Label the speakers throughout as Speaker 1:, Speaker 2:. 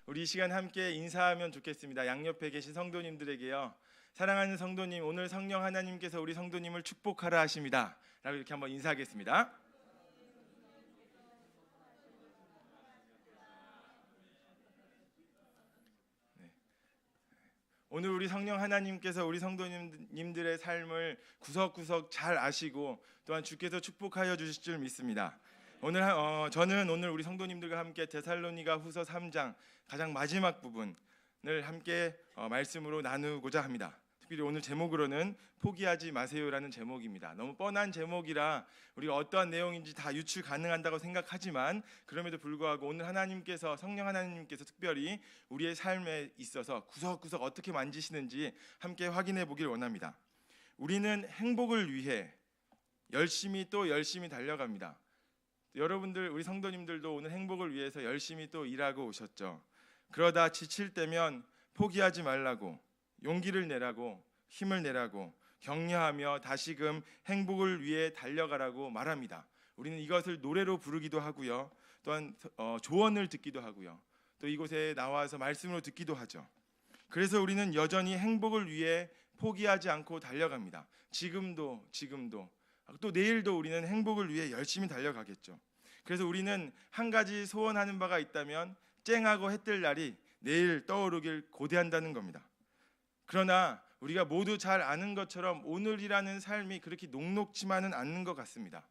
Speaker 1: 우리 이 시간 함께 인사하면 좋겠습니다. 양옆에 계신 성도님들에게요. 사랑하는 성도님, 오늘 성령 하나님께서 우리 성도님을 축복하라 하십니다. 라고 이렇게 한번 인사하겠습니다. 네. 오늘 우리 성령 하나님께서 우리 성도님들의 삶을 구석구석 잘 아시고 또한 주께서 축복하여 주실 줄 믿습니다. 저는 오늘 우리 성도님들과 함께 데살로니가 후서 3장 가장 마지막 부분을 함께 말씀으로 나누고자 합니다. 특별히 오늘 제목으로는 포기하지 마세요라는 제목입니다. 너무 뻔한 제목이라 우리가 어떠한 내용인지 다 유추 가능하다고 생각하지만 그럼에도 불구하고 오늘 성령 하나님께서 특별히 우리의 삶에 있어서 구석구석 어떻게 만지시는지 함께 확인해 보길 원합니다. 우리는 행복을 위해 열심히 달려갑니다. 여러분들, 우리 성도님들도 오늘 행복을 위해서 열심히 또 일하고 오셨죠. 그러다 지칠 때면 포기하지 말라고, 용기를 내라고, 힘을 내라고 격려하며 다시금 행복을 위해 달려가라고 말합니다. 우리는 이것을 노래로 부르기도 하고요, 또한 조언을 듣기도 하고요, 또 이곳에 나와서 말씀으로 듣기도 하죠. 그래서 우리는 여전히 행복을 위해 포기하지 않고 달려갑니다. 지금도 또 내일도 우리는 행복을 위해 열심히 달려가겠죠. 그래서 우리는 한 가지 소원하는 바가 있다면 쨍하고 해뜰 날이 내일 떠오르길 고대한다는 겁니다. 그러나 우리가 모두 잘 아는 것처럼 오늘이라는 삶이 그렇게 녹록지만은 않는 것 같습니다.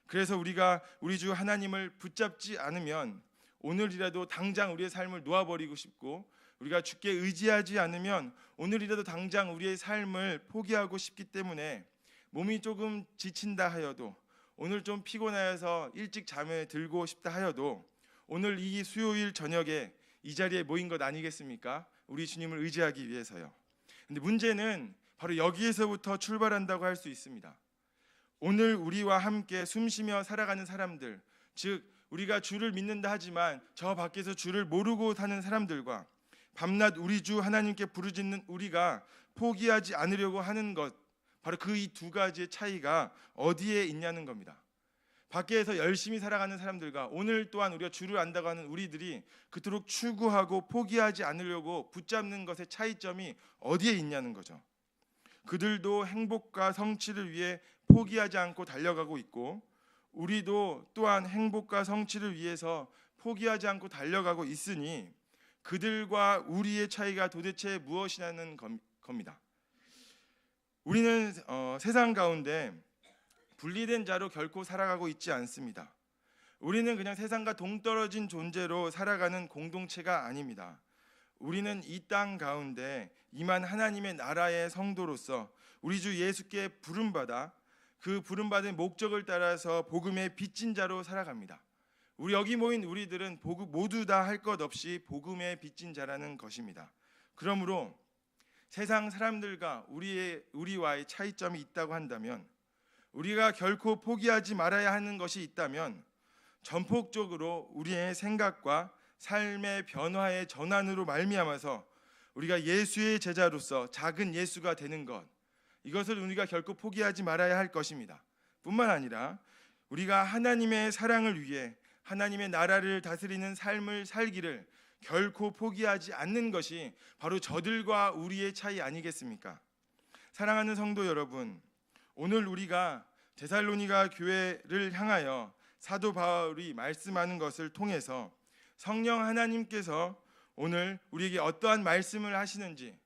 Speaker 1: 그래서 우리가 우리 주 하나님을 붙잡지 않으면 오늘이라도 당장 우리의 삶을 놓아버리고 싶고, 우리가 주께 의지하지 않으면 오늘이라도 당장 우리의 삶을 포기하고 싶기 때문에 몸이 조금 지친다 하여도, 오늘 좀 피곤하여서 일찍 잠에 들고 싶다 하여도 오늘 이 수요일 저녁에 이 자리에 모인 것 아니겠습니까? 우리 주님을 의지하기 위해서요. 근데 문제는 바로 여기에서부터 출발한다고 할 수 있습니다. 오늘 우리와 함께 숨쉬며 살아가는 사람들, 즉 우리가 주를 믿는다 하지만 저 밖에서 주를 모르고 사는 사람들과 밤낮 우리 주 하나님께 부르짖는 우리가 포기하지 않으려고 하는 것, 바로 그 이 두 가지의 차이가 어디에 있냐는 겁니다. 밖에서 열심히 살아가는 사람들과 오늘 또한 우리가 주를 안다고 하는 우리들이 그토록 추구하고 포기하지 않으려고 붙잡는 것의 차이점이 어디에 있냐는 거죠. 그들도 행복과 성취를 위해 포기하지 않고 달려가고 있고, 우리도 또한 행복과 성취를 위해서 포기하지 않고 달려가고 있으니 그들과 우리의 차이가 도대체 무엇이냐는 겁니다. 우리는 세상 가운데 분리된 자로 결코 살아가고 있지 않습니다. 우리는 그냥 세상과 동떨어진 존재로 살아가는 공동체가 아닙니다. 우리는 이 땅 가운데 임한 하나님의 나라의 성도로서 우리 주 예수께 부름받아 그 부름받은 목적을 따라서 복음의 빚진 자로 살아갑니다. 우리 여기 모인 우리들은 모두 다 할 것 없이 복음의 빚진 자라는 것입니다. 그러므로 세상 사람들과 우리와의 차이점이 있다고 한다면, 우리가 결코 포기하지 말아야 하는 것이 있다면 전폭적으로 우리의 생각과 삶의 변화의 전환으로 말미암아서 우리가 예수의 제자로서 작은 예수가 되는 것, 이것을 우리가 결코 포기하지 말아야 할 것입니다. 뿐만 아니라 우리가 하나님의 사랑을 위해 하나님의 나라를 다스리는 삶을 살기를 결코 포기하지 않는 것이 바로 저들과 우리의 차이 아니겠습니까? 사랑하는 성도 여러분, 오늘 우리가 데살로니가 교회를 향하여 사도 바울이 말씀하는 것을 통해서 성령 하나님께서 오늘 우리에게 어떠한 말씀을 하시는지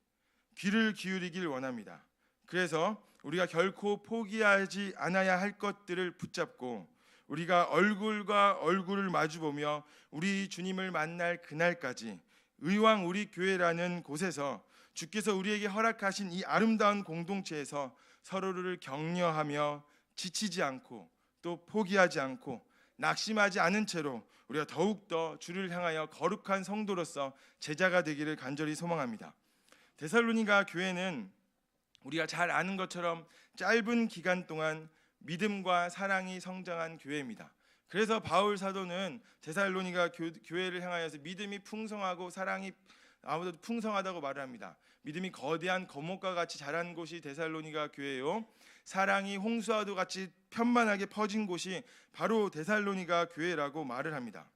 Speaker 1: 귀를 기울이길 원합니다. 그래서 우리가 결코 포기하지 않아야 할 것들을 붙잡고 우리가 얼굴과 얼굴을 마주보며 우리 주님을 만날 그날까지 의왕 우리 교회라는 곳에서 주께서 우리에게 허락하신 이 아름다운 공동체에서 서로를 격려하며 지치지 않고 또 포기하지 않고 낙심하지 않은 채로 우리가 더욱더 주를 향하여 거룩한 성도로서 제자가 되기를 간절히 소망합니다. 데살로니가 교회는 우리가 잘 아는 것처럼 짧은 기간 동안 믿음과 사랑이 성장한 교회입니다. 그래서 바울 사도는 데살로니가 교회를 향하여서 믿음이 풍성하고 사랑이 아무래도 풍성하다고 말을 합니다. 믿음이 거대한 거목과 같이 자란 곳이 데살로니가 교회요, 사랑이 홍수와도 같이 편만하게 퍼진 곳이 바로 데살로니가 교회라고 말을 합니다.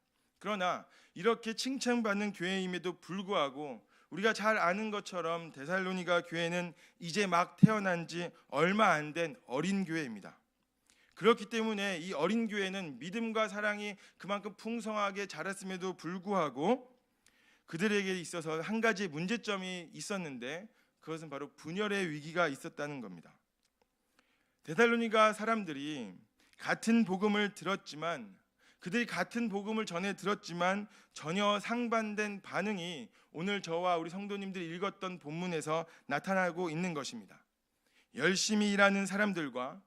Speaker 1: 그러나 이렇게 칭찬받는 교회임에도 불구하고 우리가 잘 아는 것처럼 데살로니가 교회는 이제 막 태어난 지 얼마 안 된 어린 교회입니다. 그렇기 때문에 이 어린 교회는 믿음과 사랑이 그만큼 풍성하게 자랐음에도 불구하고 그들에게 있어서 한 가지 문제점이 있었는데 그것은 바로 분열의 위기가 있었다는 겁니다. 데살로니가 사람들이 같은 복음을 들었지만 그들이 같은 복음을 전해 들었지만 전혀 상반된 반응이 오늘 저와 우리 성도님들이 읽었던 본문에서 나타나고 있는 것입니다. 열심히 일하는 사람들과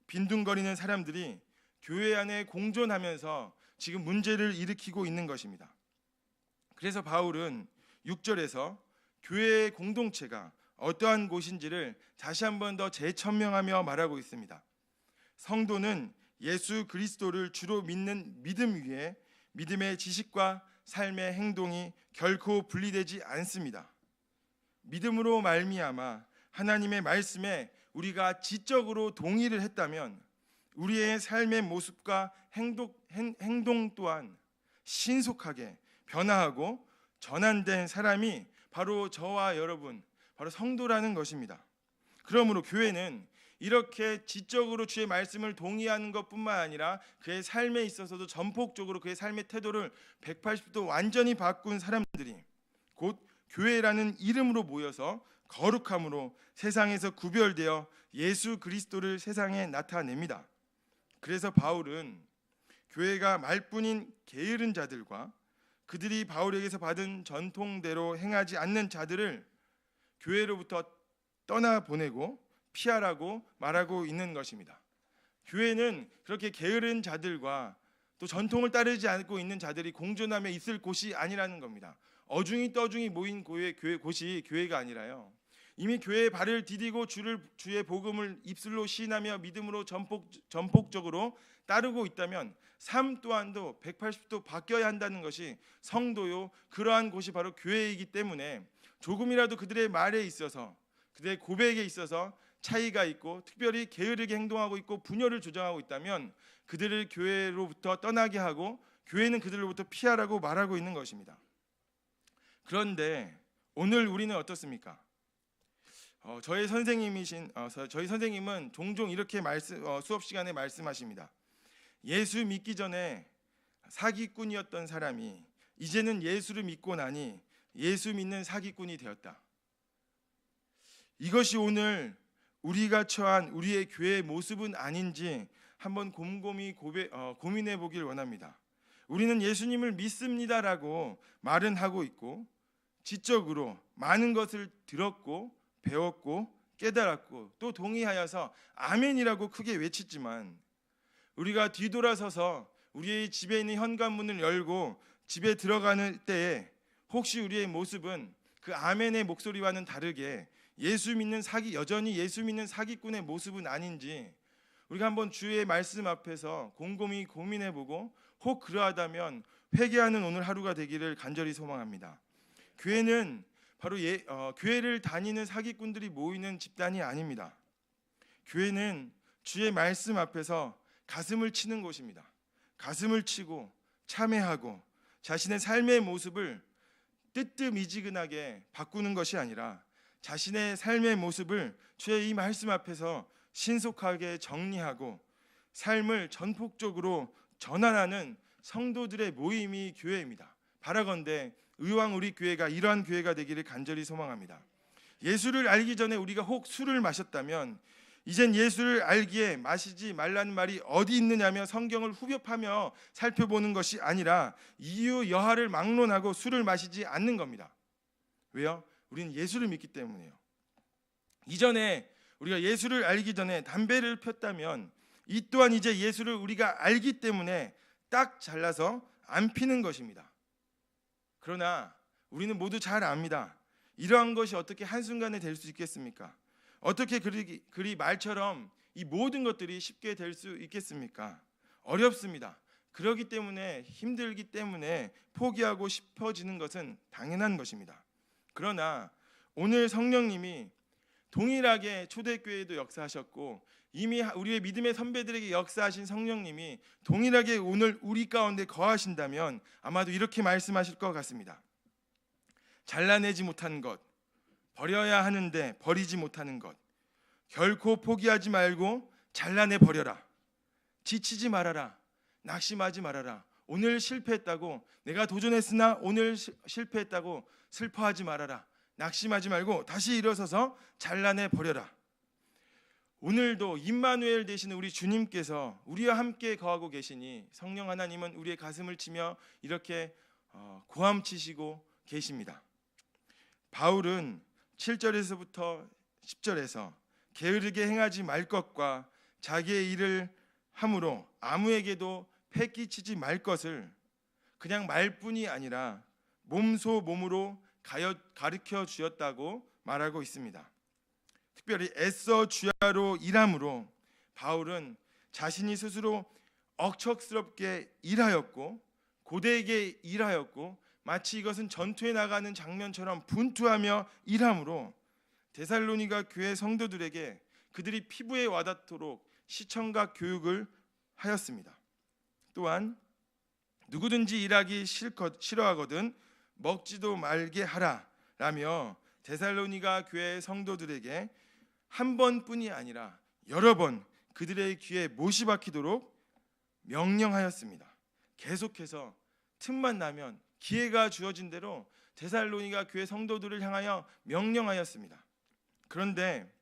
Speaker 1: 빈둥거리는 사람들이 교회 안에 공존하면서 지금 문제를 일으키고 있는 것입니다. 그래서 바울은 6절에서 교회의 공동체가 어떠한 곳인지를 다시 한번 더 재천명하며 말하고 있습니다. 성도는 예수 그리스도를 주로 믿는 믿음 위에 믿음의 지식과 삶의 행동이 결코 분리되지 않습니다. 믿음으로 말미암아 하나님의 말씀에 우리가 지적으로 동의를 했다면 우리의 삶의 모습과 행동 또한 신속하게 변화하고 전환된 사람이 바로 저와 여러분, 바로 성도라는 것입니다. 그러므로 교회는 이렇게 지적으로 주의 말씀을 동의하는 것뿐만 아니라 그의 삶에 있어서도 전폭적으로 그의 삶의 태도를 180도 완전히 바꾼 사람들이 곧 교회라는 이름으로 모여서 거룩함으로 세상에서 구별되어 예수 그리스도를 세상에 나타냅니다. 그래서 바울은 교회가 말뿐인 게으른 자들과 그들이 바울에게서 받은 전통대로 행하지 않는 자들을 교회로부터 떠나보내고 피하라고 말하고 있는 것입니다. 교회는 그렇게 게으른 자들과 또 전통을 따르지 않고 있는 자들이 공존하며 있을 곳이 아니라는 겁니다. 어중이 떠중이 모인 곳이 교회가 아니라요. 이미 교회에 발을 디디고 주의 복음을 입술로 시인하며 믿음으로 전폭적으로 따르고 있다면 삶 또한도 180도 바뀌어야 한다는 것이 성도요, 그러한 곳이 바로 교회이기 때문에 조금이라도 그들의 말에 있어서 그들의 고백에 있어서 차이가 있고 특별히 게으르게 행동하고 있고 분열을 조장하고 있다면 그들을 교회로부터 떠나게 하고 교회는 그들로부터 피하라고 말하고 있는 것입니다. 그런데 오늘 우리는 어떻습니까? 저희 선생님은 종종 이렇게 수업 시간에 말씀하십니다. 예수 믿기 전에 사기꾼이었던 사람이 이제는 예수를 믿고 나니 예수 믿는 사기꾼이 되었다. 이것이 오늘 우리가 처한 우리의 교회의 모습은 아닌지 한번 곰곰이 고민해 보길 원합니다. 우리는 예수님을 믿습니다라고 말은 하고 있고 지적으로 많은 것을 들었고 배웠고 깨달았고 또 동의하여서 아멘이라고 크게 외치지만 우리가 뒤돌아서서 우리의 집에 있는 현관문을 열고 집에 들어가는 때에 혹시 우리의 모습은 그 아멘의 목소리와는 다르게 여전히 예수 믿는 사기꾼의 모습은 아닌지 우리가 한번 주의 말씀 앞에서 곰곰이 고민해보고 혹 그러하다면 회개하는 오늘 하루가 되기를 간절히 소망합니다. 교회는 바로 교회를 다니는 사기꾼들이 모이는 집단이 아닙니다. 교회는 주의 말씀 앞에서 가슴을 치는 곳입니다. 가슴을 치고 참회하고 자신의 삶의 모습을 뜨뜻미지근하게 바꾸는 것이 아니라 자신의 삶의 모습을 주의 이 말씀 앞에서 신속하게 정리하고 삶을 전폭적으로 전환하는 성도들의 모임이 교회입니다. 바라건대 의왕 우리 교회가 이러한 교회가 되기를 간절히 소망합니다. 예수를 알기 전에 우리가 혹 술을 마셨다면 이젠 예수를 알기에 마시지 말라는 말이 어디 있느냐며 성경을 후벼파며 살펴보는 것이 아니라 이유 여하를 막론하고 술을 마시지 않는 겁니다. 왜요? 우리는 예수를 믿기 때문이에요. 이전에 우리가 예수를 알기 전에 담배를 폈다면 이 또한 이제 예수를 우리가 알기 때문에 딱 잘라서 안 피는 것입니다. 그러나 우리는 모두 잘 압니다. 이러한 것이 어떻게 한순간에 될 수 있겠습니까? 어떻게 그리 말처럼 이 모든 것들이 쉽게 될 수 있겠습니까? 어렵습니다. 그렇기 때문에 힘들기 때문에 포기하고 싶어지는 것은 당연한 것입니다. 그러나 오늘 성령님이 동일하게 초대교회도 역사하셨고 이미 우리의 믿음의 선배들에게 역사하신 성령님이 동일하게 오늘 우리 가운데 거하신다면 아마도 이렇게 말씀하실 것 같습니다. 잘라내지 못한 것, 버려야 하는데 버리지 못하는 것, 결코 포기하지 말고 잘라내 버려라. 지치지 말아라. 낙심하지 말아라. 오늘 실패했다고, 내가 도전했으나 오늘 실패했다고 슬퍼하지 말아라. 낙심하지 말고 다시 일어서서 잘라내 버려라. 오늘도 임마누엘 되시는 우리 주님께서 우리와 함께 거하고 계시니 성령 하나님은 우리의 가슴을 치며 이렇게 고함치시고 계십니다. 바울은 7절에서부터 10절에서 게으르게 행하지 말 것과 자기의 일을 함으로 아무에게도 패끼치지 말 것을 그냥 말뿐이 아니라 몸소 몸으로 가르쳐 주었다고 말하고 있습니다. 특별히 애써 주야로 일함으로 바울은 자신이 스스로 억척스럽게 일하였고 고되게 일하였고 마치 이것은 전투에 나가는 장면처럼 분투하며 일함으로 데살로니가 교회 성도들에게 그들이 피부에 와닿도록 시청각 교육을 하였습니다. 또한 누구든지 일하기 싫어하거든 먹지도 말게 하라 라며 데살로니가 교회 성도들에게 한 번뿐이 아니라 여러 번 그들의 귀에 못이 박히도록 명령하였습니다. 계속해서 틈만 나면 기회가 주어진 대로 데살로니가 교회 성도들을 향하여 명령하였습니다. 그런데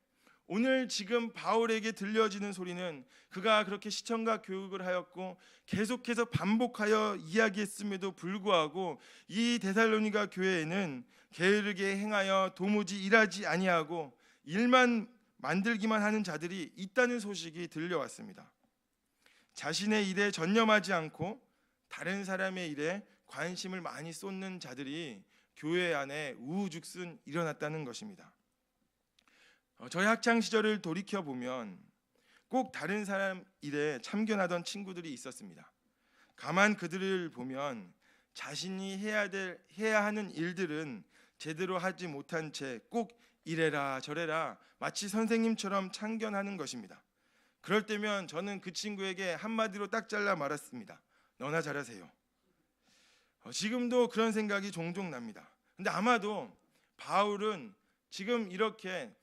Speaker 1: 오늘 지금 바울에게 들려지는 소리는 그가 그렇게 시청각 교육을 하였고 계속해서 반복하여 이야기했음에도 불구하고 이 데살로니가 교회에는 게으르게 행하여 도무지 일하지 아니하고 일만 만들기만 하는 자들이 있다는 소식이 들려왔습니다. 자신의 일에 전념하지 않고 다른 사람의 일에 관심을 많이 쏟는 자들이 교회 안에 우후죽순 일어났다는 것입니다. 저희 학창 시절을 돌이켜 보면 꼭 다른 사람 일에 참견하던 친구들이 있었습니다. 가만 그들을 보면 자신이 해야 하는 일들은 제대로 하지 못한 채 꼭 이래라 저래라 마치 선생님처럼 참견하는 것입니다. 그럴 때면 저는 그 친구에게 한마디로 딱 잘라 말았습니다. 너나 잘하세요. 지금도 그런 생각이 종종 납니다. 근데 아마도 바울은 지금 이렇게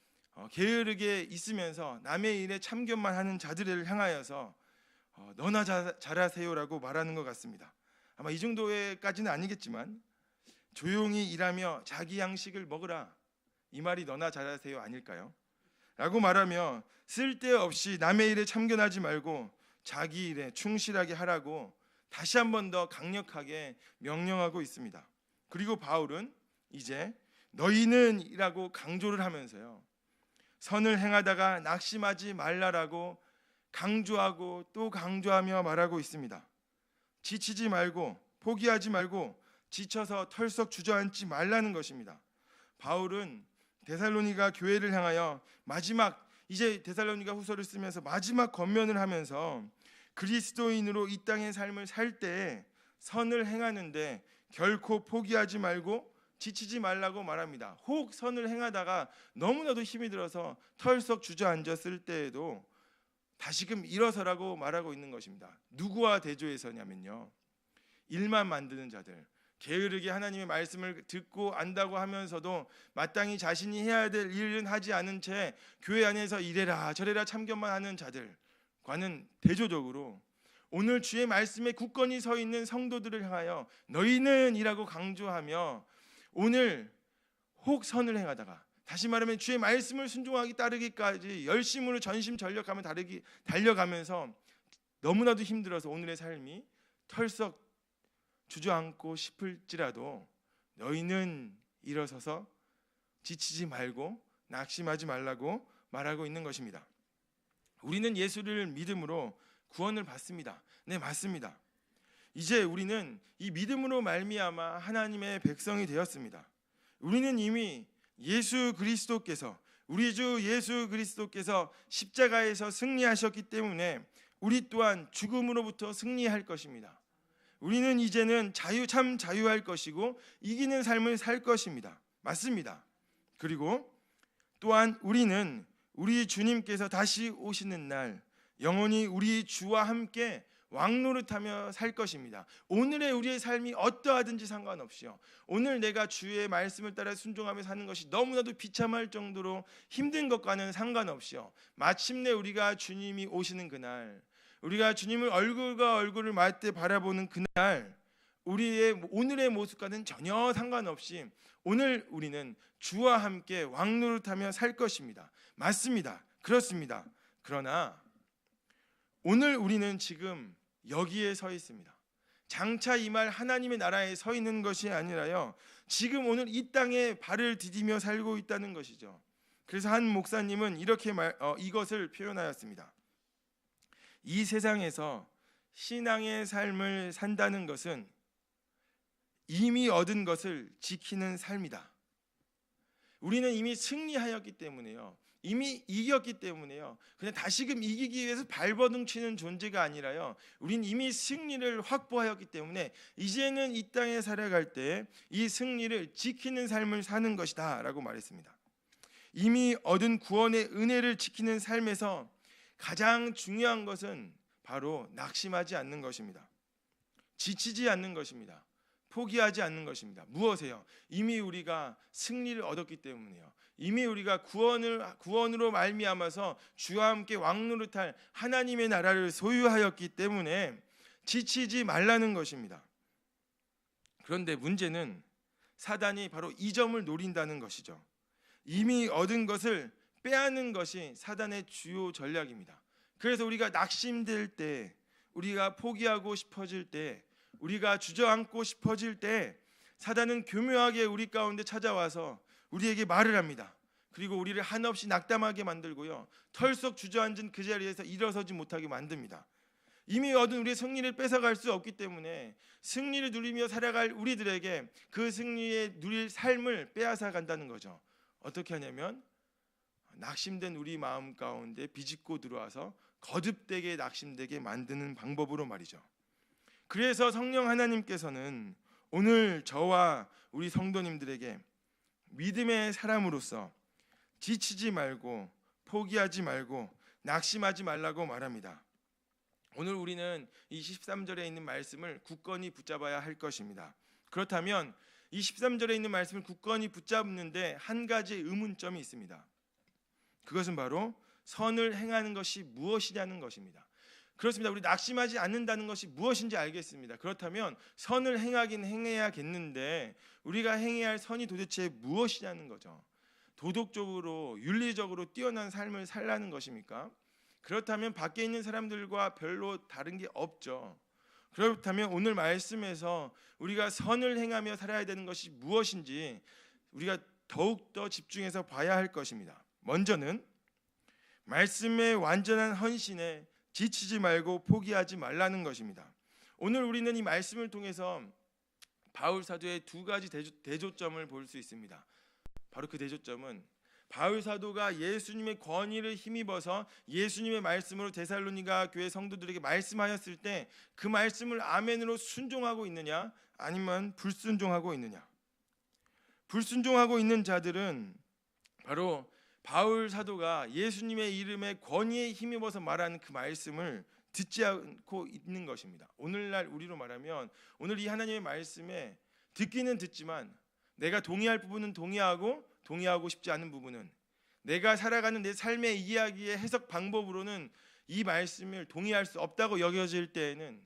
Speaker 1: 게으르게 있으면서 남의 일에 참견만 하는 자들을 향하여서 너나 잘하세요라고 말하는 것 같습니다. 아마 이 정도까지는 아니겠지만 조용히 일하며 자기 양식을 먹으라 이 말이 너나 잘하세요 아닐까요? 라고 말하며 쓸데없이 남의 일에 참견하지 말고 자기 일에 충실하게 하라고 다시 한 번 더 강력하게 명령하고 있습니다. 그리고 바울은 이제 너희는 이라고 강조를 하면서요, 선을 행하다가 낙심하지 말라라고 강조하고 또 강조하며 말하고 있습니다. 지치지 말고 포기하지 말고 지쳐서 털썩 주저앉지 말라는 것입니다. 바울은 데살로니가 교회를 향하여 마지막 이제 데살로니가 후서를 쓰면서 마지막 권면을 하면서 그리스도인으로 이 땅의 삶을 살 때 선을 행하는데 결코 포기하지 말고 지치지 말라고 말합니다. 혹 선을 행하다가 너무나도 힘이 들어서 털썩 주저앉았을 때에도 다시금 일어서라고 말하고 있는 것입니다. 누구와 대조해서냐면요, 일만 만드는 자들, 게으르게 하나님의 말씀을 듣고 안다고 하면서도 마땅히 자신이 해야 될 일은 하지 않은 채 교회 안에서 이래라 저래라 참견만 하는 자들과는 대조적으로 오늘 주의 말씀에 굳건히 서 있는 성도들을 향하여 너희는 이라고 강조하며 오늘 혹 선을 행하다가, 다시 말하면 주의 말씀을 순종하기 따르기까지 열심으로 전심전력하며 달려가면서 너무나도 힘들어서 오늘의 삶이 털썩 주저앉고 싶을지라도 너희는 일어서서 지치지 말고 낙심하지 말라고 말하고 있는 것입니다. 우리는 예수를 믿음으로 구원을 받습니다. 네, 맞습니다. 이제 우리는 이 믿음으로 말미암아 하나님의 백성이 되었습니다. 우리는 이미 예수 그리스도께서, 우리 주 예수 그리스도께서 십자가에서 승리하셨기 때문에 우리 또한 죽음으로부터 승리할 것입니다. 우리는 이제는 참 자유할 것이고 이기는 삶을 살 것입니다. 맞습니다. 그리고 또한 우리는 우리 주님께서 다시 오시는 날 영원히 우리 주와 함께 왕노릇하며 살 것입니다. 오늘의 우리의 삶이 어떠하든지 상관없이요, 오늘 내가 주의 말씀을 따라 순종하며 사는 것이 너무나도 비참할 정도로 힘든 것과는 상관없이요, 마침내 우리가 주님이 오시는 그날, 우리가 주님을 얼굴과 얼굴을 맞대 바라보는 그날, 우리의 오늘의 모습과는 전혀 상관없이 오늘 우리는 주와 함께 왕노릇하며 살 것입니다. 맞습니다. 그렇습니다. 그러나 오늘 우리는 지금 여기에 서 있습니다. 장차 임할 하나님의 나라에 서 있는 것이 아니라요, 지금 오늘 이 땅에 발을 디디며 살고 있다는 것이죠. 그래서 한 목사님은 이렇게 이것을 표현하였습니다. 이 세상에서 신앙의 삶을 산다는 것은 이미 얻은 것을 지키는 삶이다. 우리는 이미 승리하였기 때문에요, 이미 이겼기 때문에요, 그냥 다시금 이기기 위해서 발버둥치는 존재가 아니라요, 우린 이미 승리를 확보하였기 때문에 이제는 이 땅에 살아갈 때 이 승리를 지키는 삶을 사는 것이다 라고 말했습니다. 이미 얻은 구원의 은혜를 지키는 삶에서 가장 중요한 것은 바로 낙심하지 않는 것입니다. 지치지 않는 것입니다. 포기하지 않는 것입니다. 무엇이에요? 이미 우리가 승리를 얻었기 때문이에요. 이미 우리가 구원으로 말미암아서 주와 함께 왕노릇할 하나님의 나라를 소유하였기 때문에 지치지 말라는 것입니다. 그런데 문제는 사단이 바로 이 점을 노린다는 것이죠. 이미 얻은 것을 빼앗는 것이 사단의 주요 전략입니다. 그래서 우리가 낙심될 때, 우리가 포기하고 싶어질 때, 우리가 주저앉고 싶어질 때 사단은 교묘하게 우리 가운데 찾아와서 우리에게 말을 합니다. 그리고 우리를 한없이 낙담하게 만들고요, 털썩 주저앉은 그 자리에서 일어서지 못하게 만듭니다. 이미 얻은 우리의 승리를 뺏어갈 수 없기 때문에 승리를 누리며 살아갈 우리들에게 그 승리에 누릴 삶을 빼앗아 간다는 거죠. 어떻게 하냐면 낙심된 우리 마음 가운데 비집고 들어와서 거듭되게 낙심되게 만드는 방법으로 말이죠. 그래서 성령 하나님께서는 오늘 저와 우리 성도님들에게 믿음의 사람으로서 지치지 말고 포기하지 말고 낙심하지 말라고 말합니다. 오늘 우리는 이 13절에 있는 말씀을 굳건히 붙잡아야 할 것입니다. 그렇다면 이 13절에 있는 말씀을 굳건히 붙잡는데 한 가지 의문점이 있습니다. 그것은 바로 선을 행하는 것이 무엇이냐는 것입니다. 그렇습니다. 우리 낙심하지 않는다는 것이 무엇인지 알겠습니다. 그렇다면 선을 행하긴 행해야겠는데 우리가 행해야 할 선이 도대체 무엇이냐는 거죠. 도덕적으로 윤리적으로 뛰어난 삶을 살라는 것입니까? 그렇다면 밖에 있는 사람들과 별로 다른 게 없죠. 그렇다면 오늘 말씀에서 우리가 선을 행하며 살아야 되는 것이 무엇인지 우리가 더욱더 집중해서 봐야 할 것입니다. 먼저는 말씀의 완전한 헌신에 지치지 말고 포기하지 말라는 것입니다. 오늘 우리는 이 말씀을 통해서 바울 사도의 두 가지 대조점을 볼 수 있습니다. 바로 그 대조점은 바울 사도가 예수님의 권위를 힘입어서 예수님의 말씀으로 데살로니가 교회 성도들에게 말씀하였을 때 그 말씀을 아멘으로 순종하고 있느냐, 아니면 불순종하고 있느냐. 불순종하고 있는 자들은 바로 바울 사도가 예수님의 이름에 권위에 힘입어서 말하는 그 말씀을 듣지 않고 있는 것입니다. 오늘날 우리로 말하면 오늘 이 하나님의 말씀에 듣기는 듣지만 내가 동의할 부분은 동의하고 싶지 않은 부분은, 내가 살아가는 내 삶의 이야기의 해석 방법으로는 이 말씀을 동의할 수 없다고 여겨질 때에는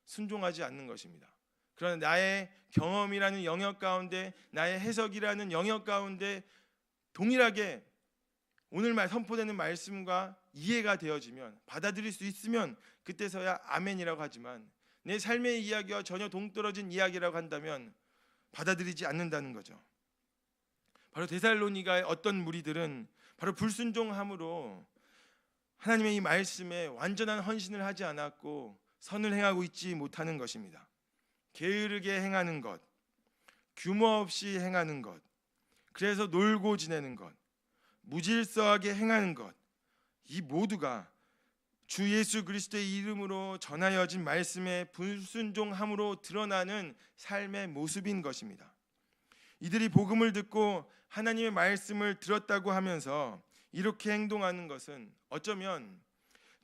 Speaker 1: 순종하지 않는 것입니다. 그러나 나의 경험이라는 영역 가운데, 나의 해석이라는 영역 가운데 동일하게 오늘 선포되는 말씀과 이해가 되어지면, 받아들일 수 있으면 그때서야 아멘이라고 하지만 내 삶의 이야기와 전혀 동떨어진 이야기라고 한다면 받아들이지 않는다는 거죠. 바로 데살로니가의 어떤 무리들은 바로 불순종함으로 하나님의 이 말씀에 완전한 헌신을 하지 않았고 선을 행하고 있지 못하는 것입니다. 게으르게 행하는 것, 규모 없이 행하는 것, 그래서 놀고 지내는 것, 무질서하게 행하는 것, 이 모두가 주 예수 그리스도의 이름으로 전하여진 말씀에 불순종함으로 드러나는 삶의 모습인 것입니다. 이들이 복음을 듣고 하나님의 말씀을 들었다고 하면서 이렇게 행동하는 것은 어쩌면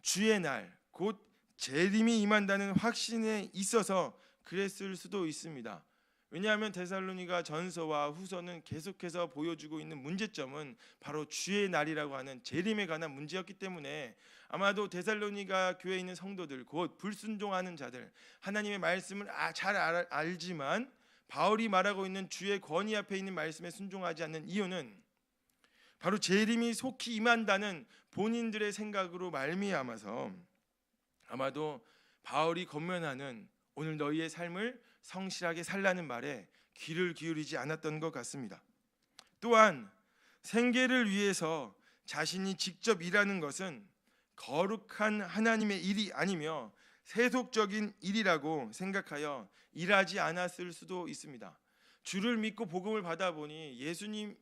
Speaker 1: 주의 날, 곧 재림이 임한다는 확신에 있어서 그랬을 수도 있습니다. 왜냐하면 데살로니가 전서와 후서는 계속해서 보여주고 있는 문제점은 바로 주의 날이라고 하는 재림에 관한 문제였기 때문에 아마도 데살로니가 교회에 있는 성도들, 곧 불순종하는 자들, 하나님의 말씀을 잘 알지만 바울이 말하고 있는 주의 권위 앞에 있는 말씀에 순종하지 않는 이유는 바로 재림이 속히 임한다는 본인들의 생각으로 말미암아서 아마도 바울이 권면하는 오늘 너희의 삶을 성실하게 살라는 말에 귀를 기울이지 않았던 것 같습니다. 또한 생계를 위해서 자신이 직접 일하는 것은 거룩한 하나님의 일이 아니며 세속적인 일이라고 생각하여 일하지 않았을 수도 있습니다. 주를 믿고 복음을 받아보니 예수님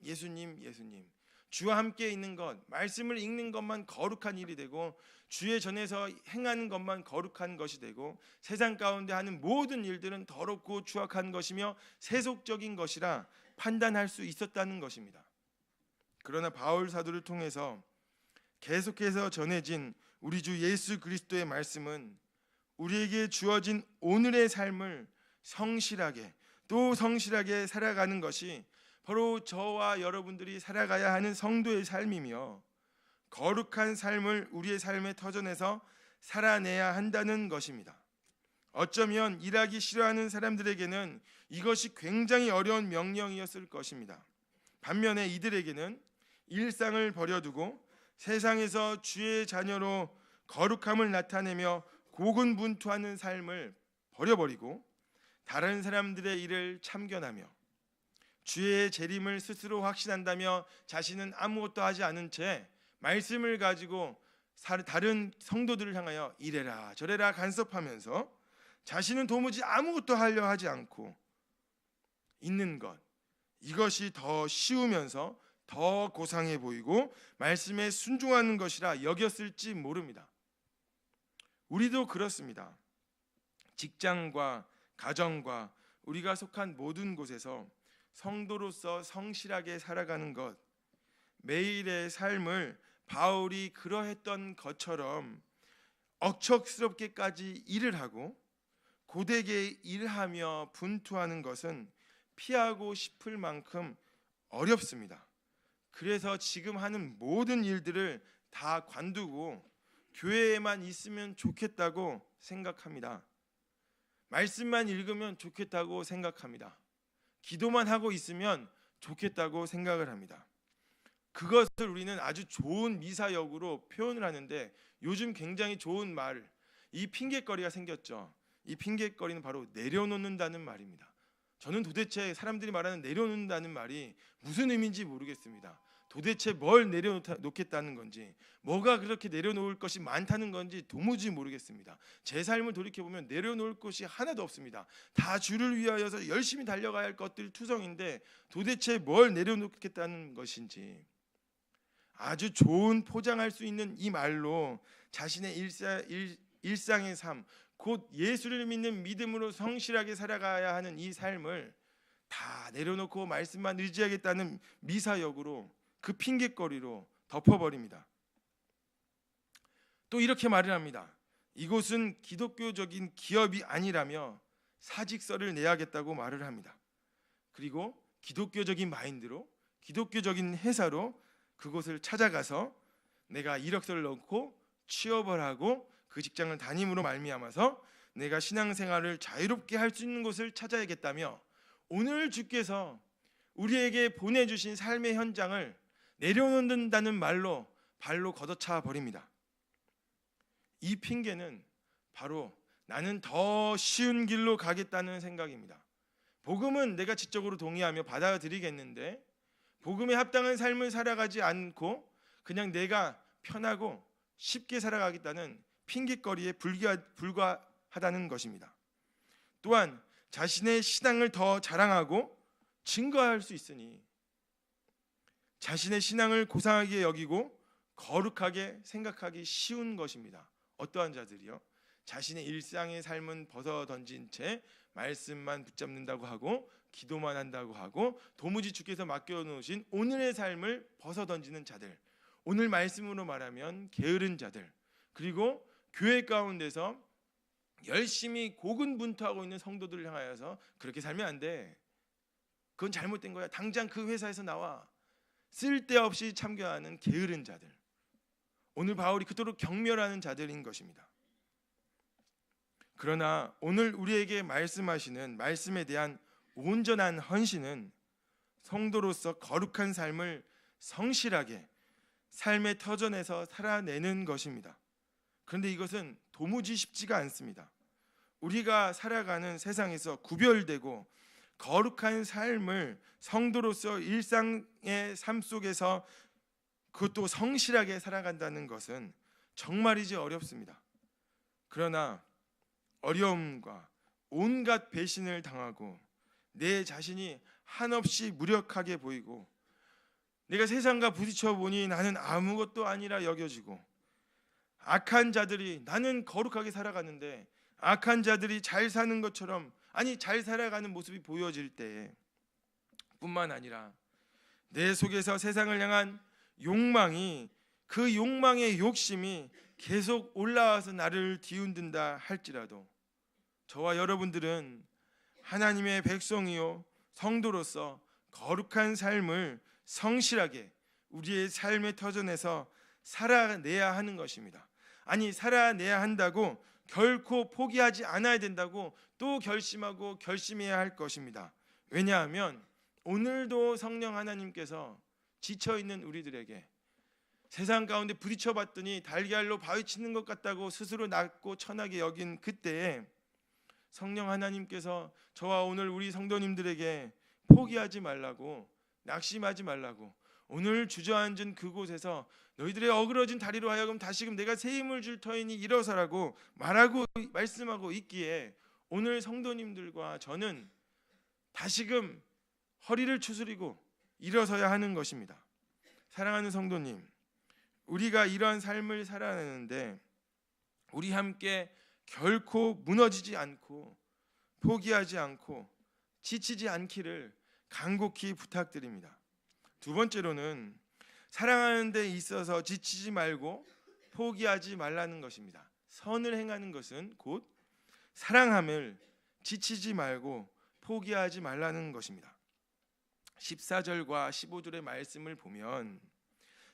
Speaker 1: 주와 함께 있는 것, 말씀을 읽는 것만 거룩한 일이 되고 주의 전에서 행하는 것만 거룩한 것이 되고 세상 가운데 하는 모든 일들은 더럽고 추악한 것이며 세속적인 것이라 판단할 수 있었다는 것입니다. 그러나 바울 사도를 통해서 계속해서 전해진 우리 주 예수 그리스도의 말씀은 우리에게 주어진 오늘의 삶을 성실하게 또 성실하게 살아가는 것이 바로 저와 여러분들이 살아가야 하는 성도의 삶이며 거룩한 삶을 우리의 삶의 터전에서 살아내야 한다는 것입니다. 어쩌면 일하기 싫어하는 사람들에게는 이것이 굉장히 어려운 명령이었을 것입니다. 반면에 이들에게는 일상을 버려두고 세상에서 주의 자녀로 거룩함을 나타내며 고군분투하는 삶을 버려버리고 다른 사람들의 일을 참견하며 주의 재림을 스스로 확신한다며 자신은 아무것도 하지 않은 채 말씀을 가지고 다른 성도들을 향하여 이래라 저래라 간섭하면서 자신은 도무지 아무것도 하려 하지 않고 있는 것, 이것이 더 쉬우면서 더 고상해 보이고 말씀에 순종하는 것이라 여겼을지 모릅니다. 우리도 그렇습니다. 직장과 가정과 우리가 속한 모든 곳에서 성도로서 성실하게 살아가는 것, 매일의 삶을 바울이 그러했던 것처럼 억척스럽게까지 일을 하고 고되게 일하며 분투하는 것은 피하고 싶을 만큼 어렵습니다. 그래서 지금 하는 모든 일들을 다 관두고 교회에만 있으면 좋겠다고 생각합니다. 말씀만 읽으면 좋겠다고 생각합니다. 기도만 하고 있으면 좋겠다고 생각을 합니다. 그것을 우리는 아주 좋은 미사역으로 표현을 하는데 요즘 굉장히 좋은 말, 이 핑계거리가 생겼죠. 이 핑계거리는 바로 내려놓는다는 말입니다. 저는 도대체 사람들이 말하는 내려놓는다는 말이 무슨 의미인지 모르겠습니다. 도대체 뭘 내려놓겠다는 건지, 뭐가 그렇게 내려놓을 것이 많다는 건지 도무지 모르겠습니다. 제 삶을 돌이켜보면 내려놓을 것이 하나도 없습니다. 다 주를 위하여서 열심히 달려가야 할 것들 투성인데 도대체 뭘 내려놓겠다는 것인지, 아주 좋은 포장할 수 있는 이 말로 자신의 일상의 삶, 곧 예수를 믿는 믿음으로 성실하게 살아가야 하는 이 삶을 다 내려놓고 말씀만 의지하겠다는 미사역으로, 그 핑계거리로 덮어버립니다. 또 이렇게 말을 합니다. 이곳은 기독교적인 기업이 아니라며 사직서를 내야겠다고 말을 합니다. 그리고 기독교적인 마인드로, 기독교적인 회사로 그곳을 찾아가서 내가 이력서를 넣고 취업을 하고 그 직장을 다님으로 말미암아서 내가 신앙생활을 자유롭게 할 수 있는 곳을 찾아야겠다며 오늘 주께서 우리에게 보내주신 삶의 현장을 내려놓는다는 말로 발로 걷어차 버립니다. 이 핑계는 바로 나는 더 쉬운 길로 가겠다는 생각입니다. 복음은 내가 지적으로 동의하며 받아들이겠는데 복음에 합당한 삶을 살아가지 않고 그냥 내가 편하고 쉽게 살아가겠다는 핑계거리에 불과하다는 것입니다. 또한 자신의 신앙을 더 자랑하고 증거할 수 있으니 자신의 신앙을 고상하게 여기고 거룩하게 생각하기 쉬운 것입니다. 어떠한 자들이요? 자신의 일상의 삶은 벗어던진 채 말씀만 붙잡는다고 하고 기도만 한다고 하고 도무지 주께서 맡겨놓으신 오늘의 삶을 벗어던지는 자들, 오늘 말씀으로 말하면 게으른 자들, 그리고 교회 가운데서 열심히 고군분투하고 있는 성도들을 향하여서 그렇게 살면 안 돼. 그건 잘못된 거야. 당장 그 회사에서 나와. 쓸데없이 참견하는 게으른 자들. 오늘 바울이 그토록 경멸하는 자들인 것입니다. 그러나 오늘 우리에게 말씀하시는 말씀에 대한 온전한 헌신은 성도로서 거룩한 삶을 성실하게 삶의 터전에서 살아내는 것입니다. 그런데 이것은 도무지 쉽지가 않습니다. 우리가 살아가는 세상에서 구별되고 거룩한 삶을 성도로서 일상의 삶 속에서 그것도 성실하게 살아간다는 것은 정말이지 어렵습니다. 그러나 어려움과 온갖 배신을 당하고 내 자신이 한없이 무력하게 보이고 내가 세상과 부딪혀 보니 나는 아무것도 아니라 여겨지고 악한 자들이 나는 거룩하게 살아가는데 악한 자들이 잘 사는 것처럼 아니 잘 살아가는 모습이 보여질 때에 뿐만 아니라 내 속에서 세상을 향한 욕망이 그 욕망의 욕심이 계속 올라와서 나를 뒤흔든다 할지라도 저와 여러분들은 하나님의 백성이요 성도로서 거룩한 삶을 성실하게 우리의 삶의 터전에서 살아내야 하는 것입니다. 아니 살아내야 한다고 결코 포기하지 않아야 된다고 또 결심하고 결심해야 할 것입니다. 왜냐하면 오늘도 성령 하나님께서 지쳐있는 우리들에게 세상 가운데 부딪혀봤더니 달걀로 바위 치는 것 같다고 스스로 낮고 천하게 여긴 그때에 성령 하나님께서 저와 오늘 우리 성도님들에게 포기하지 말라고 낙심하지 말라고 오늘 주저앉은 그곳에서 너희들의 어그러진 다리로 하여금 다시금 내가 새 힘을 줄 터이니 일어서라고 말씀하고 있기에 오늘 성도님들과 저는 다시금 허리를 추스리고 일어서야 하는 것입니다. 사랑하는 성도님, 우리가 이러한 삶을 살아내는데 우리 함께 결코 무너지지 않고 포기하지 않고 지치지 않기를 간곡히 부탁드립니다. 두 번째로는 사랑하는 데 있어서 지치지 말고 포기하지 말라는 것입니다. 선을 행하는 것은 곧 사랑함을 지치지 말고 포기하지 말라는 것입니다. 14절과 15절의 말씀을 보면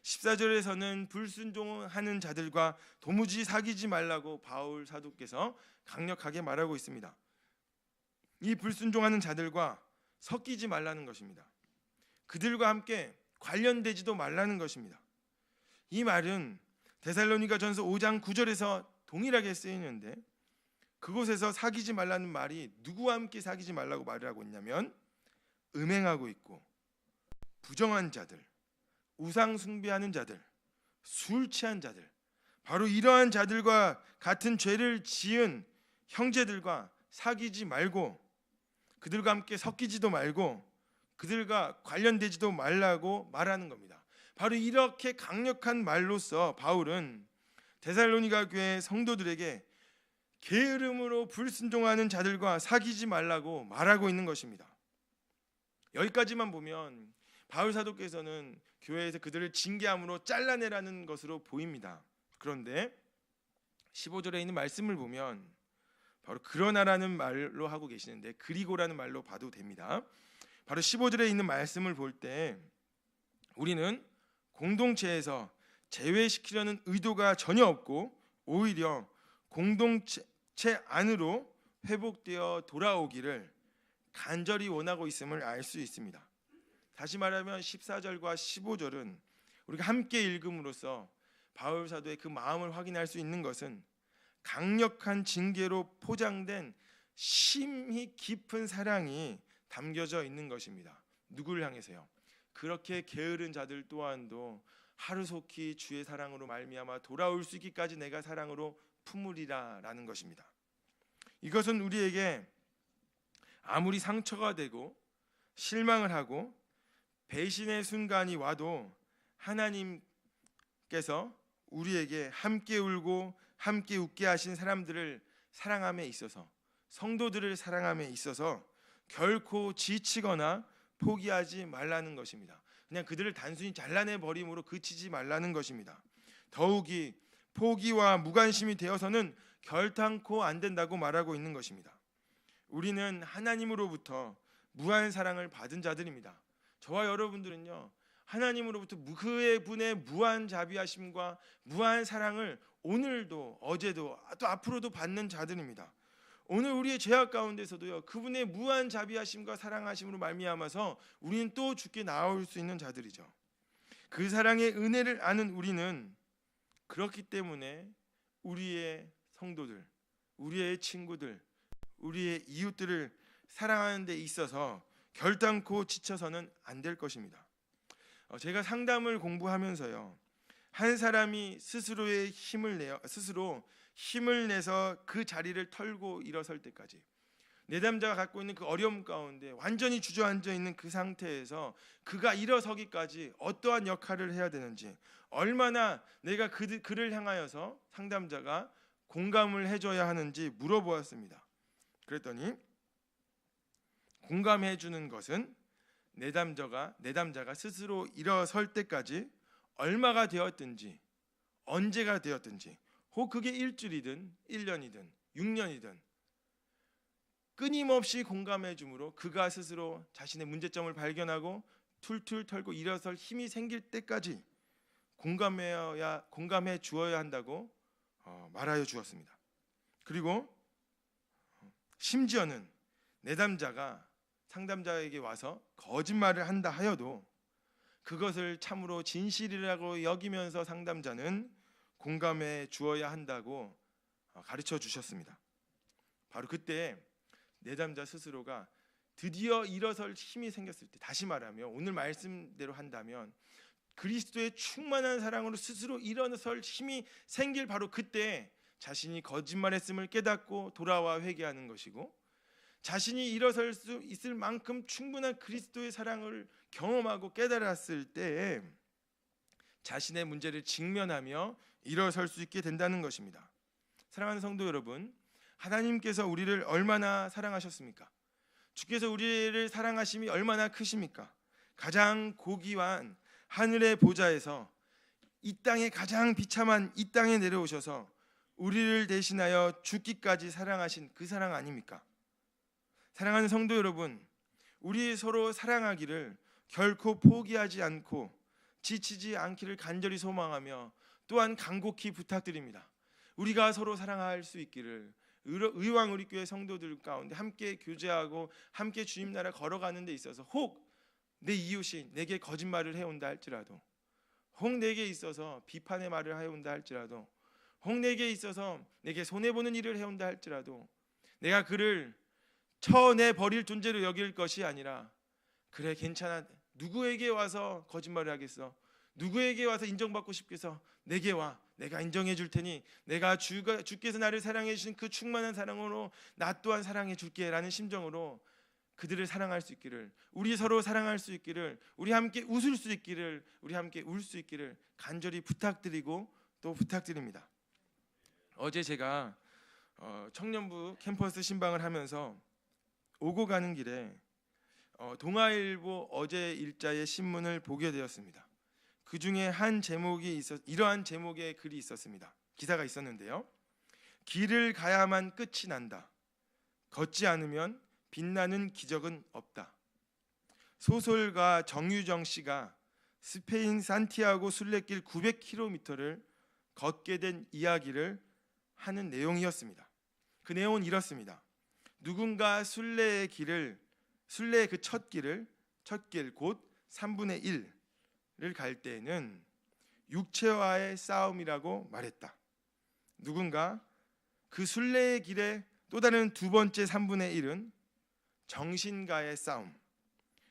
Speaker 1: 14절에서는 불순종하는 자들과 도무지 사귀지 말라고 바울 사도께서 강력하게 말하고 있습니다. 이 불순종하는 자들과 섞이지 말라는 것입니다. 그들과 함께 관련되지도 말라는 것입니다. 이 말은 데살로니가전서 5장 9절에서 동일하게 쓰이는데 그곳에서 사귀지 말라는 말이 누구와 함께 사귀지 말라고 말을 하고 있냐면 음행하고 있고 부정한 자들, 우상 숭배하는 자들, 술 취한 자들, 바로 이러한 자들과 같은 죄를 지은 형제들과 사귀지 말고 그들과 함께 섞이지도 말고 그들과 관련되지도 말라고 말하는 겁니다. 바로 이렇게 강력한 말로써 바울은 데살로니가 교회 성도들에게 게으름으로 불순종하는 자들과 사귀지 말라고 말하고 있는 것입니다. 여기까지만 보면 바울 사도께서는 교회에서 그들을 징계함으로 잘라내라는 것으로 보입니다. 그런데 15절에 있는 말씀을 보면 바로 그러나라는 말로 하고 계시는데 그리고라는 말로 봐도 됩니다. 바로 15절에 있는 말씀을 볼 때 우리는 공동체에서 제외시키려는 의도가 전혀 없고 오히려 공동체 안으로 회복되어 돌아오기를 간절히 원하고 있음을 알 수 있습니다. 다시 말하면 14절과 15절은 우리가 함께 읽음으로써 바울 사도의 그 마음을 확인할 수 있는 것은 강력한 징계로 포장된 심히 깊은 사랑이 담겨져 있는 것입니다. 누구를 향해서요? 그렇게 게으른 자들 또한도 하루속히 주의 사랑으로 말미암아 돌아올 수 있기까지 내가 사랑으로 품으리라라는 것입니다. 이것은 우리에게 아무리 상처가 되고 실망을 하고 배신의 순간이 와도 하나님께서 우리에게 함께 울고 함께 웃게 하신 사람들을 사랑함에 있어서 성도들을 사랑함에 있어서 결코 지치거나 포기하지 말라는 것입니다. 그냥 그들을 단순히 잘라내 버림으로 그치지 말라는 것입니다. 더욱이 포기와 무관심이 되어서는 결탄코 안 된다고 말하고 있는 것입니다. 우리는 하나님으로부터 무한 사랑을 받은 자들입니다. 저와 여러분들은요, 하나님으로부터 그의 분의 무한 자비하심과 무한 사랑을 오늘도 어제도 또 앞으로도 받는 자들입니다. 오늘 우리의 죄악 가운데서도요, 그분의 무한 자비하심과 사랑하심으로 말미암아서 우리는 또 주께 나올 수 있는 자들이죠. 그 사랑의 은혜를 아는 우리는 그렇기 때문에 우리의 성도들, 우리의 친구들, 우리의 이웃들을 사랑하는 데 있어서 결단코 지쳐서는 안 될 것입니다. 제가 상담을 공부하면서요, 한 사람이 스스로 힘을 내서 그 자리를 털고 일어설 때까지, 내담자가 갖고 있는 그 어려움 가운데 완전히 주저앉아 있는 그 상태에서 그가 일어서기까지 어떠한 역할을 해야 되는지, 얼마나 내가 그를 향하여서 상담자가 공감을 해줘야 하는지 물어보았습니다. 그랬더니 공감해 주는 것은 내담자가 스스로 일어설 때까지 얼마가 되었든지, 언제가 되었든지, 혹 그게 일주일이든 1년이든 6년이든 끊임없이 공감해 주므로 그가 스스로 자신의 문제점을 발견하고 툴툴 털고 일어설 힘이 생길 때까지 공감해 주어야 한다고 말하여 주었습니다. 그리고 심지어는 내담자가 상담자에게 와서 거짓말을 한다 하여도 그것을 참으로 진실이라고 여기면서 상담자는 공감해 주어야 한다고 가르쳐 주셨습니다. 바로 그때 내담자 스스로가 드디어 일어설 힘이 생겼을 때, 다시 말하면 오늘 말씀대로 한다면 그리스도의 충만한 사랑으로 스스로 일어설 힘이 생길 바로 그때 자신이 거짓말했음을 깨닫고 돌아와 회개하는 것이고, 자신이 일어설 수 있을 만큼 충분한 그리스도의 사랑을 경험하고 깨달았을 때에 자신의 문제를 직면하며 일어설 수 있게 된다는 것입니다. 사랑하는 성도 여러분, 하나님께서 우리를 얼마나 사랑하셨습니까? 주께서 우리를 사랑하심이 얼마나 크십니까? 가장 고귀한 하늘의 보좌에서 이 땅에 가장 비참한 이 땅에 내려오셔서 우리를 대신하여 죽기까지 사랑하신 그 사랑 아닙니까? 사랑하는 성도 여러분, 우리 서로 사랑하기를 결코 포기하지 않고 지치지 않기를 간절히 소망하며 또한 간곡히 부탁드립니다. 우리가 서로 사랑할 수 있기를 의왕우리교회 성도들 가운데 함께 교제하고 함께 주님 나라 걸어가는 데 있어서 혹 내 이웃이 내게 거짓말을 해온다 할지라도, 혹 내게 있어서 비판의 말을 해온다 할지라도, 혹 내게 있어서 내게 손해보는 일을 해온다 할지라도 내가 그를 쳐내 버릴 존재로 여길 것이 아니라, 그래 괜찮아, 누구에게 와서 거짓말을 하겠어, 누구에게 와서 인정받고 싶겠어, 내게 와, 내가 인정해 줄 테니 내가 주께서 나를 사랑해 주신 그 충만한 사랑으로 나 또한 사랑해 줄게 라는 심정으로 그들을 사랑할 수 있기를, 우리 서로 사랑할 수 있기를, 우리 함께 웃을 수 있기를, 우리 함께 울 수 있기를 간절히 부탁드리고 또 부탁드립니다. 어제 제가 청년부 캠퍼스 신방을 하면서 오고 가는 길에 동아일보 어제 일자의 신문을 보게 되었습니다. 그 중에 한 제목이 이러한 제목의 글이 있었습니다. 기사가 있었는데요. 길을 가야만 끝이 난다. 걷지 않으면 빛나는 기적은 없다. 소설가 정유정 씨가 스페인 산티아고 순례길 900km를 걷게 된 이야기를 하는 내용이었습니다. 그 내용은 이렇습니다. 누군가 순례의 그 첫 길 곧 3분의 1을 갈 때에는 육체와의 싸움이라고 말했다. 누군가 그 순례의 길의 또 다른 두 번째 3분의 1은 정신과의 싸움,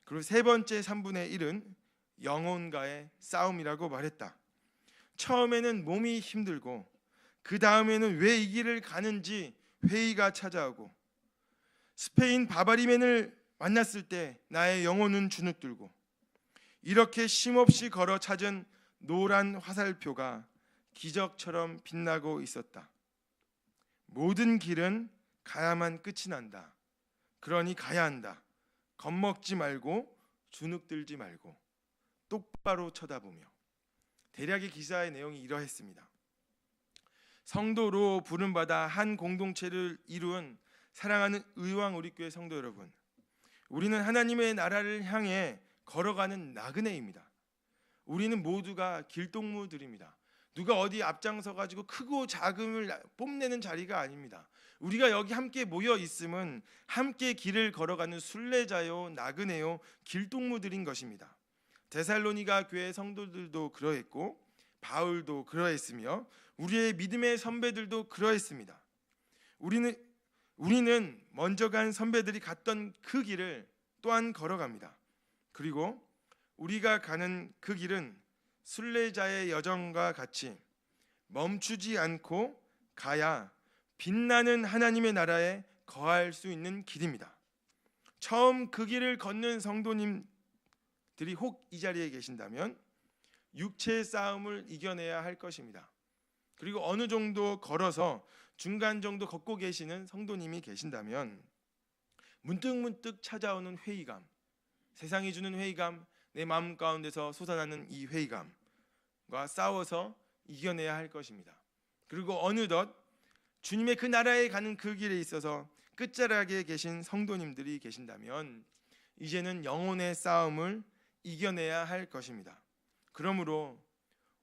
Speaker 1: 그리고 세 번째 3분의 1은 영혼과의 싸움이라고 말했다. 처음에는 몸이 힘들고 그 다음에는 왜 이 길을 가는지 회의가 찾아오고, 스페인 바바리맨을 만났을 때 나의 영혼은 주눅들고, 이렇게 쉼없이 걸어 찾은 노란 화살표가 기적처럼 빛나고 있었다. 모든 길은 가야만 끝이 난다. 그러니 가야 한다. 겁먹지 말고 주눅들지 말고 똑바로 쳐다보며. 대략의 기사의 내용이 이러했습니다. 성도로 부름받아 한 공동체를 이룬 사랑하는 의왕 우리교회 성도 여러분, 우리는 하나님의 나라를 향해 걸어가는 나그네입니다. 우리는 모두가 길동무들입니다. 누가 어디 앞장서 가지고 크고 작음을 뽐내는 자리가 아닙니다. 우리가 여기 함께 모여 있음은 함께 길을 걸어가는 순례자요, 나그네요, 길동무들인 것입니다. 데살로니가 교회 성도들도 그러했고 바울도 그러했으며 우리의 믿음의 선배들도 그러했습니다. 우리는 먼저 간 선배들이 갔던 그 길을 또한 걸어갑니다. 그리고 우리가 가는 그 길은 순례자의 여정과 같이 멈추지 않고 가야 빛나는 하나님의 나라에 거할 수 있는 길입니다. 처음 그 길을 걷는 성도님들이 혹 이 자리에 계신다면 육체의 싸움을 이겨내야 할 것입니다. 그리고 어느 정도 걸어서 중간 정도 걷고 계시는 성도님이 계신다면 문득문득 찾아오는 회의감, 세상이 주는 회의감, 내 마음 가운데서 솟아나는 이 회의감과 싸워서 이겨내야 할 것입니다. 그리고 어느덧 주님의 그 나라에 가는 그 길에 있어서 끝자락에 계신 성도님들이 계신다면 이제는 영혼의 싸움을 이겨내야 할 것입니다. 그러므로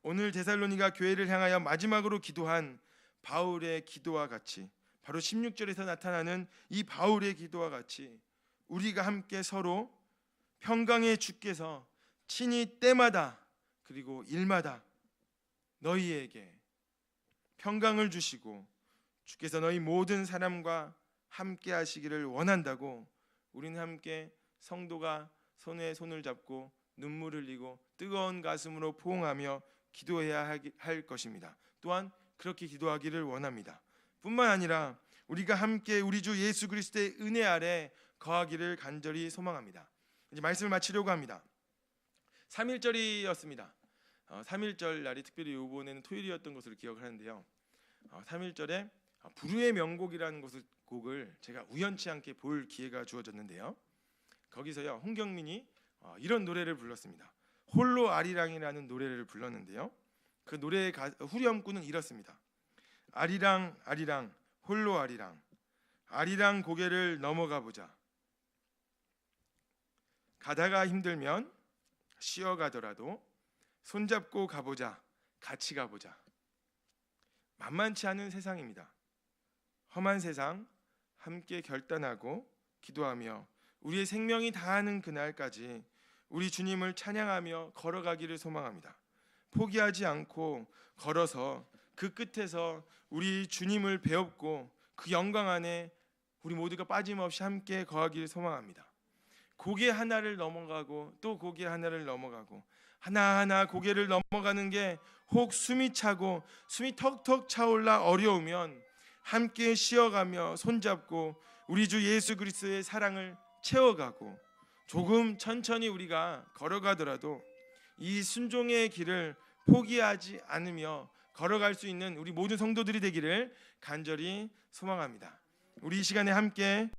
Speaker 1: 오늘 데살로니가 교회를 향하여 마지막으로 기도한 바울의 기도와 같이, 바로 16절에서 나타나는 이 바울의 기도와 같이 우리가 함께 서로 평강의 주께서 친히 때마다 그리고 일마다 너희에게 평강을 주시고 주께서 너희 모든 사람과 함께 하시기를 원한다고 우리는 함께 성도가 손에 손을 잡고 눈물을 흘리고 뜨거운 가슴으로 포옹하며 기도해야 할 것입니다. 또한 그렇게 기도하기를 원합니다. 뿐만 아니라 우리가 함께 우리 주 예수 그리스도의 은혜 아래 거하기를 간절히 소망합니다. 이제 말씀을 마치려고 합니다. 3.1절이었습니다. 3.1절 날이 특별히 이번에는 토요일이었던 것으로 기억을 하는데요. 3.1절에 부르의 명곡이라는 곡을 제가 우연치 않게 볼 기회가 주어졌는데요. 거기서요 홍경민이 이런 노래를 불렀습니다. 홀로 아리랑이라는 노래를 불렀는데요. 그 노래의 후렴구는 이렇습니다. 아리랑 아리랑 홀로 아리랑, 아리랑 고개를 넘어가 보자. 가다가 힘들면 쉬어가더라도 손잡고 가보자. 같이 가보자. 만만치 않은 세상입니다. 험한 세상 함께 결단하고 기도하며 우리의 생명이 다하는 그날까지 우리 주님을 찬양하며 걸어가기를 소망합니다. 포기하지 않고 걸어서 그 끝에서 우리 주님을 배웁고 그 영광 안에 우리 모두가 빠짐없이 함께 거하기를 소망합니다. 고개 하나를 넘어가고 또 고개 하나를 넘어가고 하나하나 고개를 넘어가는 게 혹 숨이 차고 숨이 턱턱 차올라 어려우면 함께 쉬어가며 손잡고 우리 주 예수 그리스도의 사랑을 채워가고 조금 천천히 우리가 걸어가더라도 이 순종의 길을 포기하지 않으며 걸어갈 수 있는 우리 모든 성도들이 되기를 간절히 소망합니다. 우리 이 시간에 함께